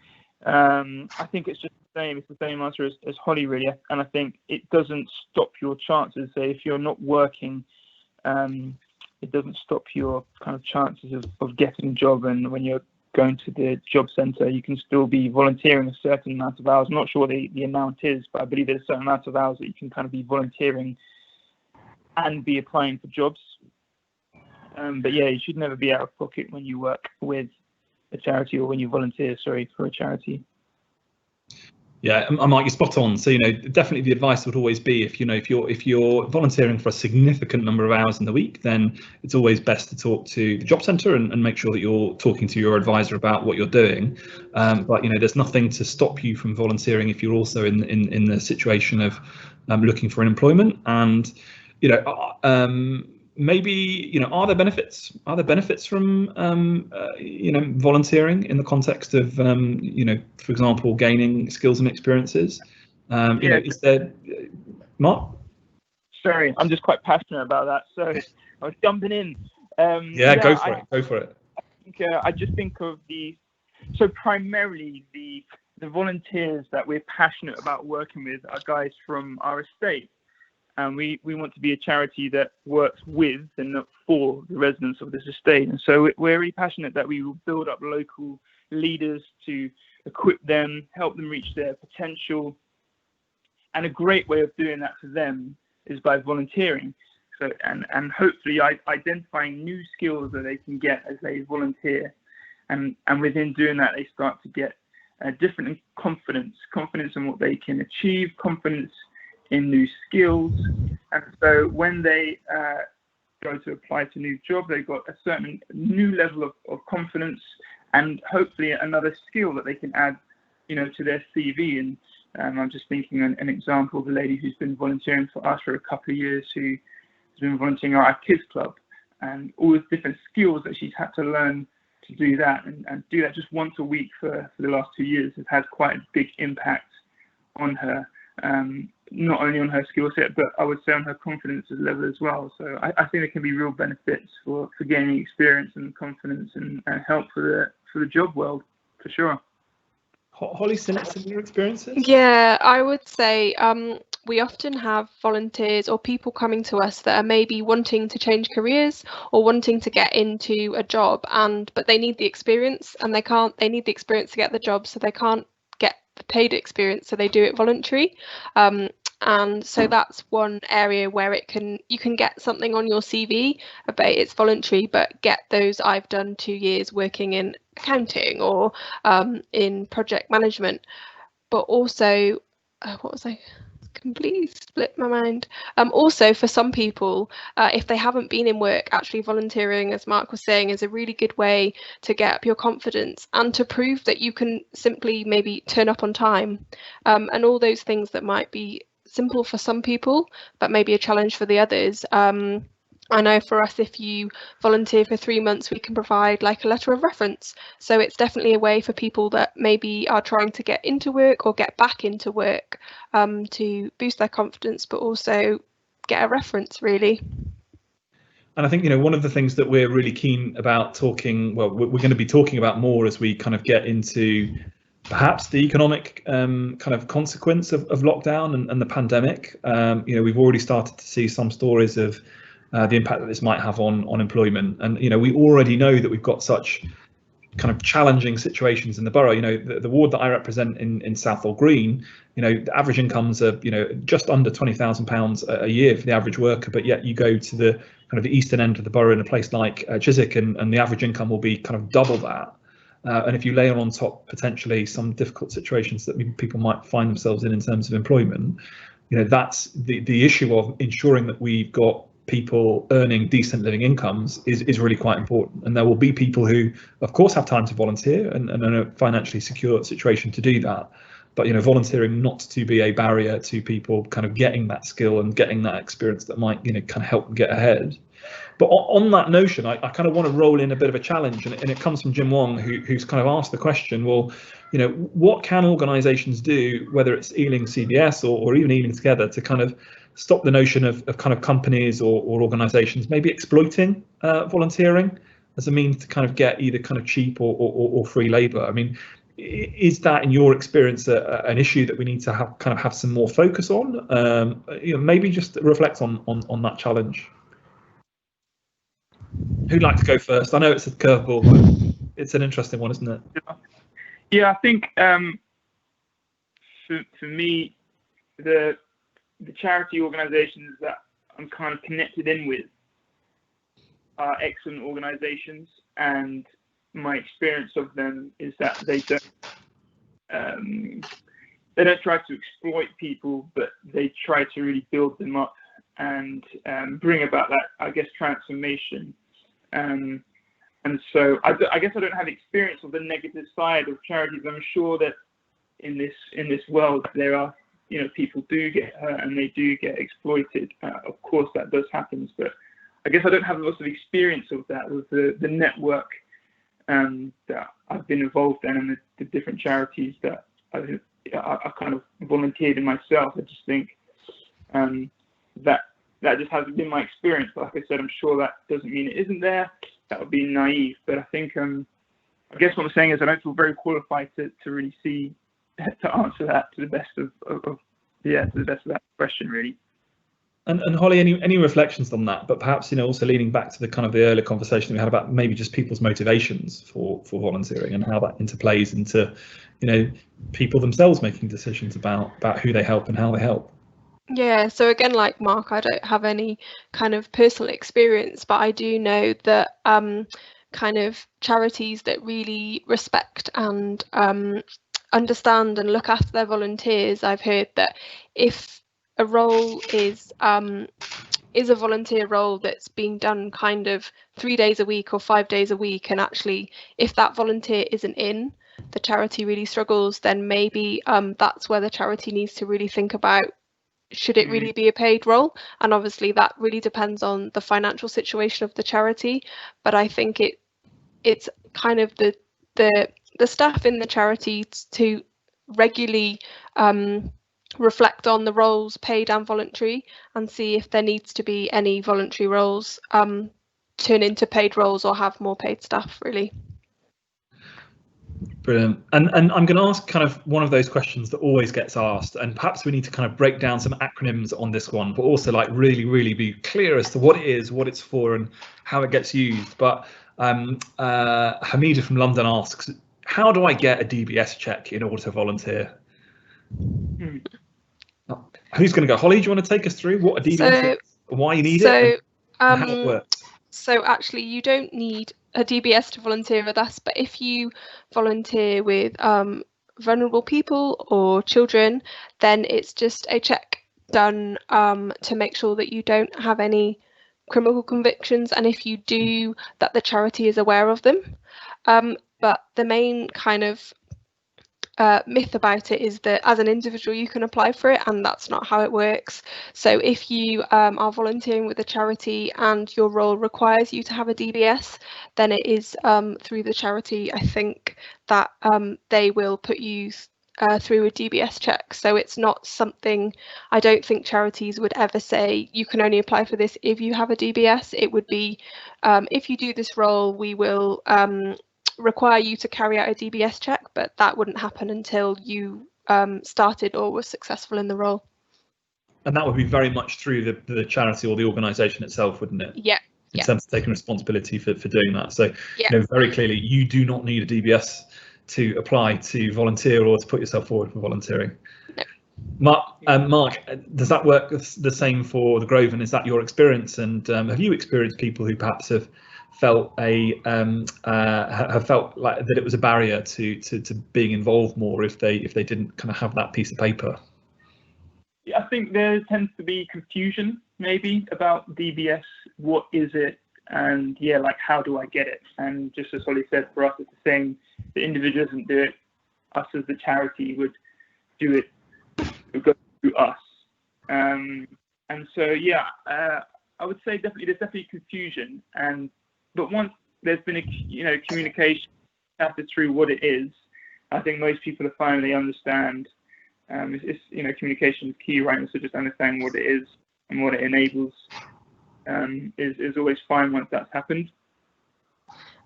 I think it's just the same. It's the same answer as Holly, really, and I think it doesn't stop your chances. Say if you're not working, it doesn't stop your kind of chances of getting a job, and when you're going to the job centre, you can still be volunteering a certain amount of hours. I'm not sure what the amount is, but I believe there's a certain amount of hours that you can kind of be volunteering and be applying for jobs. But yeah, you should never be out of pocket when you work with a charity or when you volunteer, for a charity. Yeah, Mark, you're spot on. So definitely the advice would always be if you're volunteering for a significant number of hours in the week, then it's always best to talk to the job centre and make sure that you're talking to your advisor about what you're doing. But there's nothing to stop you from volunteering if you're also in the situation of looking for an employment. And maybe are there benefits? Are there benefits from volunteering in the context of for example, gaining skills and experiences? Is there, Mark? Sorry, I'm just quite passionate about that, so I was jumping in. Go for it. I just think of primarily the volunteers that we're passionate about working with are guys from our estate. And we want to be a charity that works with and not for the residents of this estate. And so we're really passionate that we will build up local leaders to equip them, help them reach their potential. And a great way of doing that for them is by volunteering. So and hopefully identifying new skills that they can get as they volunteer. And within doing that, they start to get different confidence in what they can achieve, confidence in new skills. And so when they go to apply to a new job, they've got a certain new level of confidence and hopefully another skill that they can add, to their CV. And I'm just thinking an example of a lady who's been volunteering for us for a couple of years, who has been volunteering at our kids club, and all the different skills that she's had to learn to do that, and do that just once a week for the last 2 years has had quite a big impact on her, not only on her skill set, but I would say on her confidence level as well. So I think there can be real benefits for gaining experience and confidence and help for the job world, for sure. Holly, similar experiences? Yeah, I would say we often have volunteers or people coming to us that are maybe wanting to change careers or wanting to get into a job, but they need the experience, and they need the experience to get the job, so they can't get the paid experience, so they do it voluntary. And so that's one area where you can get something on your CV about it's voluntary, but get those I've done 2 years working in accounting or in project management. But also, what was I? Completely split my mind. Also, for some people, if they haven't been in work, actually volunteering, as Mark was saying, is a really good way to get up your confidence and to prove that you can simply maybe turn up on time, and all those things that might be simple for some people but maybe a challenge for the others. I know for us, if you volunteer for 3 months, we can provide like a letter of reference. So it's definitely a way for people that maybe are trying to get into work or get back into work, to boost their confidence, but also get a reference, really. And I think, one of the things that we're really keen about talking, well, we're going to be talking about more as we kind of get into perhaps the economic kind of consequence of lockdown and the pandemic. We've already started to see some stories of the impact that this might have on employment. And, we already know that we've got such kind of challenging situations in the borough. The ward that I represent in Southall Green, the average incomes are, just under £20,000 a year for the average worker. But yet you go to the kind of the eastern end of the borough in a place like Chiswick, and the average income will be kind of double that. And if you lay on top potentially some difficult situations that people might find themselves in terms of employment, that's the issue of ensuring that we've got people earning decent living incomes is really quite important. And there will be people who, of course, have time to volunteer and in a financially secure situation to do that. But volunteering not to be a barrier to people kind of getting that skill and getting that experience that might kind of help them get ahead. But on that notion, I kind of want to roll in a bit of a challenge, and it comes from Jim Wong, who's kind of asked the question, well, what can organisations do, whether it's Ealing CBS or even Ealing Together, to kind of stop the notion of kind of companies or organisations maybe exploiting volunteering as a means to kind of get either kind of cheap or free labour? I mean, is that, in your experience, an issue that we need to have some more focus on? Maybe just reflect on that challenge. Who'd like to go first? I know it's a curveball, but it's an interesting one, isn't it? Yeah, I think for me, the charity organisations that I'm kind of connected in with are excellent organisations, and my experience of them is that they don't try to exploit people, but they try to really build them up and bring about that, I guess, transformation. And so I guess I don't have experience of the negative side of charities. I'm sure that in this world there are, people do get hurt and they do get exploited. Of course that does happen, but I guess I don't have lots of experience of that with the network that I've been involved in and the different charities that I kind of volunteered in myself. I just think that just hasn't been my experience. But like I said, I'm sure that doesn't mean it isn't there. That would be naive. But I think, I guess what I'm saying is I don't feel very qualified to really to answer that to the best of that question, really. And Holly, any reflections on that? But perhaps, also leaning back to the kind of the earlier conversation we had about maybe just people's motivations for volunteering and how that interplays into, people themselves making decisions about who they help and how they help. Yeah, so again, like Mark, I don't have any kind of personal experience, but I do know that kind of charities that really respect and understand and look after their volunteers, I've heard that if a role is is a volunteer role that's being done kind of 3 days a week or 5 days a week, and actually if that volunteer isn't in, the charity really struggles, then maybe that's where the charity needs to really think about, should it really be a paid role? And obviously that really depends on the financial situation of the charity, but I think it's kind of the staff in the charity to regularly reflect on the roles, paid and voluntary, and see if there needs to be any voluntary roles turn into paid roles or have more paid staff, really. Brilliant. And I'm going to ask kind of one of those questions that always gets asked, and perhaps we need to kind of break down some acronyms on this one, but also like really be clear as to what it is, what it's for, and how it gets used. But Hamida from London asks, how do I get a DBS check in order to volunteer? Who's going to go? Holly, do you want to take us through what a DBS is, why you need it, and how it works? So actually, you don't need a DBS to volunteer with us, but if you volunteer with vulnerable people or children, then it's just a check done to make sure that you don't have any criminal convictions, and if you do, that the charity is aware of them. But the main kind of myth about it is that as an individual you can apply for it, and that's not how it works. So if you are volunteering with a charity and your role requires you to have a DBS, then it is through the charity, I think, that they will put you through a DBS check. So it's not something, I don't think charities would ever say you can only apply for this if you have a DBS. It would be if you do this role, we will require you to carry out a DBS check, but that wouldn't happen until you started or were successful in the role. And that would be very much through the charity or the organisation itself, wouldn't it? Yeah. In terms of taking responsibility for doing that. So, yeah. You know, very clearly, you do not need a DBS to apply to volunteer or to put yourself forward for volunteering. No. Mark, does that work the same for the Grove, and is that your experience? And have you experienced people who perhaps have felt have felt like that it was a barrier to being involved more if they didn't kind of have that piece of paper? Yeah, I think there tends to be confusion maybe about DBS. What is it? And yeah, like, how do I get it? And just as Holly said, for us it's the same. The individual doesn't do it. Us as the charity would do it. It would go through us. And so yeah, I would say there's definitely confusion. But once there's been a communication after through what it is, I think most people have finally understand. It's communication is key, right? And so just understanding what it is and what it enables is always fine once that's happened.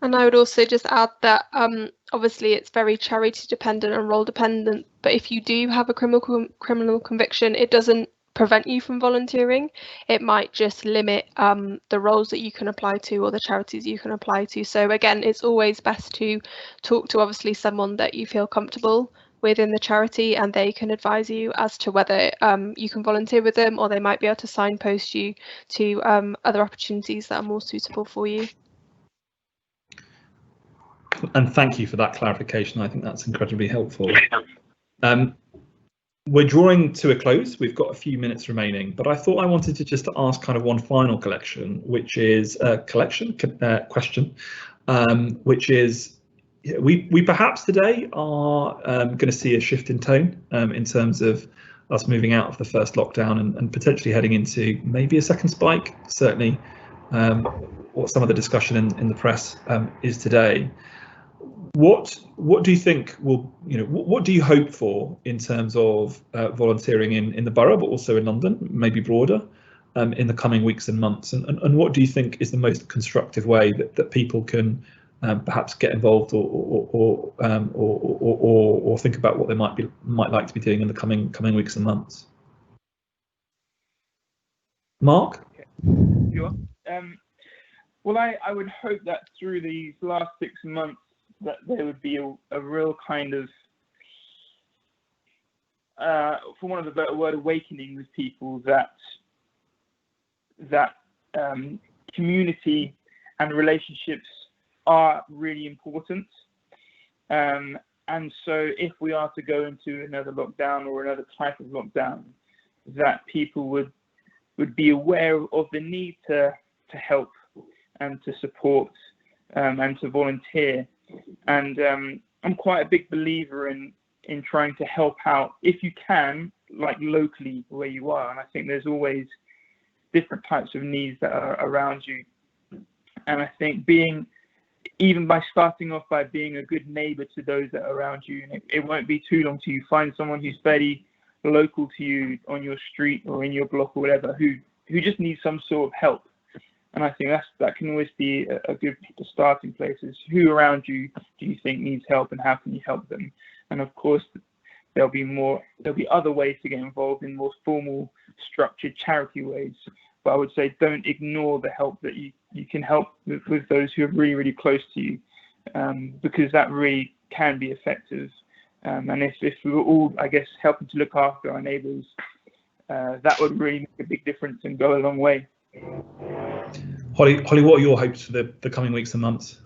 And I would also just add that obviously it's very charity dependent and role dependent, but if you do have a criminal conviction, it doesn't prevent you from volunteering. It might just limit the roles that you can apply to or the charities you can apply to. So again, it's always best to talk to obviously someone that you feel comfortable within the charity, and they can advise you as to whether you can volunteer with them, or they might be able to signpost you to other opportunities that are more suitable for you. And thank you for that clarification. I think that's incredibly helpful. We're drawing to a close. We've got a few minutes remaining, but I thought I wanted to just ask kind of one final question, which is a question, which is, we perhaps today are going to see a shift in tone in terms of us moving out of the first lockdown and potentially heading into maybe a second spike. Certainly, what some of the discussion in the press is today. What do you think what do you hope for in terms of volunteering in the borough, but also in London, maybe broader, in the coming weeks and months? And what do you think is the most constructive way that people can perhaps get involved or think about what they might like to be doing in the coming weeks and months? Mark? Sure. Well, I would hope that through these last 6 months that there would be a real kind of, for want of a better word, awakening with people that community and relationships are really important. And so if we are to go into another lockdown or another type of lockdown, that people would would be aware of the need to help and to support and to volunteer. And I'm quite a big believer in trying to help out if you can, like locally where you are. And I think there's always different types of needs that are around you. And I think even by starting off by being a good neighbor to those that are around you, and it won't be too long till you find someone who's fairly local to you on your street or in your block or whatever, who just needs some sort of help. And I think that can always be a good starting place, is who around you do you think needs help and how can you help them? And of course, there'll be other ways to get involved in more formal, structured charity ways. But I would say don't ignore the help that you can help with those who are really, really close to you, because that really can be effective. And if we were all, I guess, helping to look after our neighbours, that would really make a big difference and go a long way. Holly, what are your hopes for the coming weeks and months?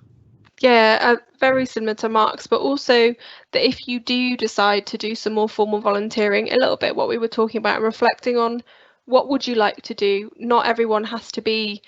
Yeah, very similar to Mark's, but also that if you do decide to do some more formal volunteering, a little bit what we were talking about, reflecting on what would you like to do. Not everyone has to be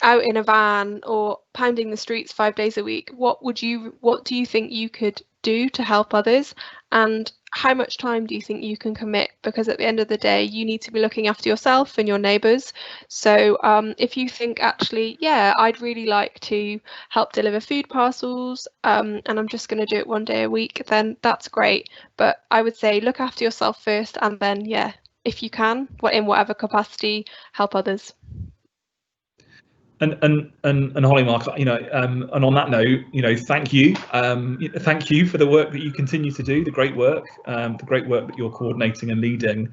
out in a van or pounding the streets 5 days a week. What do you think you could do to help others, and how much time do you think you can commit? Because at the end of the day, you need to be looking after yourself and your neighbours. So if you think, actually, yeah, I'd really like to help deliver food parcels, and I'm just going to do it 1 day a week, then that's great. But I would say look after yourself first, and then, yeah, if you can, in whatever capacity, help others. And Holly, Mark, and on that note, thank you for the work that you continue to do, the great work that you're coordinating and leading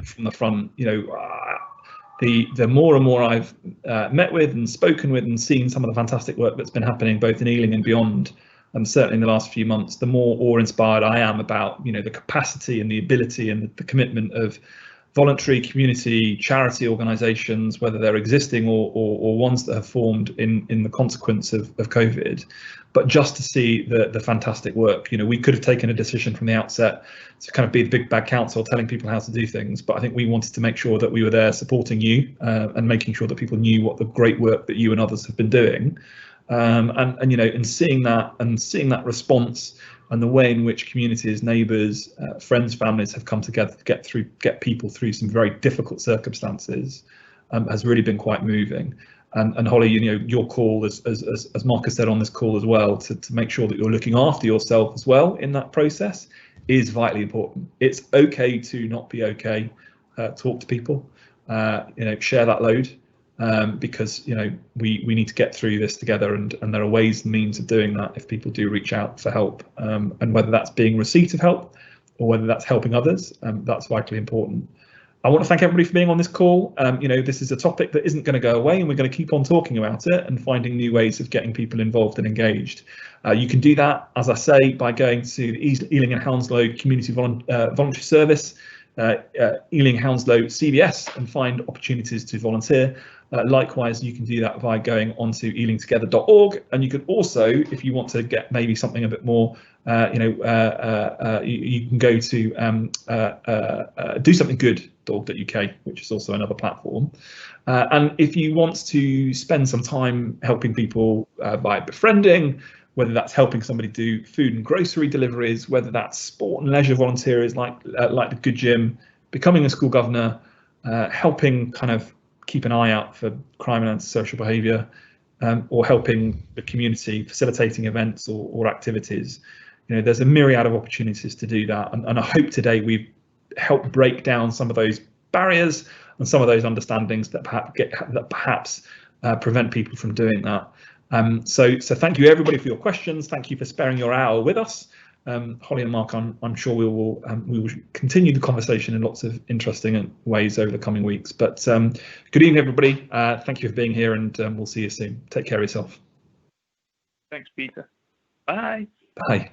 from the front. The more and more I've met with and spoken with and seen some of the fantastic work that's been happening both in Ealing and beyond, and certainly in the last few months, the more awe-inspired I am about the capacity and the ability and the commitment of voluntary community charity organisations, whether they're existing or ones that have formed in the consequence of COVID. But just to see the fantastic work, we could have taken a decision from the outset to kind of be the big bad council telling people how to do things, but I think we wanted to make sure that we were there supporting you and making sure that people knew what the great work that you and others have been doing. And seeing that response and the way in which communities, neighbours, friends, families have come together to get people through some very difficult circumstances has really been quite moving. And Holly, your call, as Mark has said on this call as well, to make sure that you're looking after yourself as well in that process is vitally important. It's okay to not be okay. Talk to people, share that load. Because we need to get through this together, and there are ways and means of doing that if people do reach out for help, and whether that's being receipt of help or whether that's helping others, that's vitally important. I want to thank everybody for being on this call. This is a topic that isn't going to go away, and we're going to keep on talking about it and finding new ways of getting people involved and engaged. You can do that, as I say, by going to the Ealing and Hounslow Community Voluntary Service, Ealing Hounslow CVS, and find opportunities to volunteer. Likewise, you can do that by going onto ealingtogether.org, and you can also, if you want to get maybe something a bit more, you can go to dosomethinggood.org.uk, which is also another platform. And if you want to spend some time helping people by befriending, whether that's helping somebody do food and grocery deliveries, whether that's sport and leisure volunteers like the Good Gym, becoming a school governor, helping kind of keep an eye out for crime and antisocial behaviour, or helping the community, facilitating events or activities. There's a myriad of opportunities to do that, and I hope today we've helped break down some of those barriers and some of those understandings that perhaps prevent people from doing that. So thank you everybody for your questions. Thank you for sparing your hour with us. Holly and Mark, I'm sure we will continue the conversation in lots of interesting ways over the coming weeks. But good evening, everybody. Thank you for being here, and we'll see you soon. Take care of yourself. Thanks, Peter. Bye. Bye.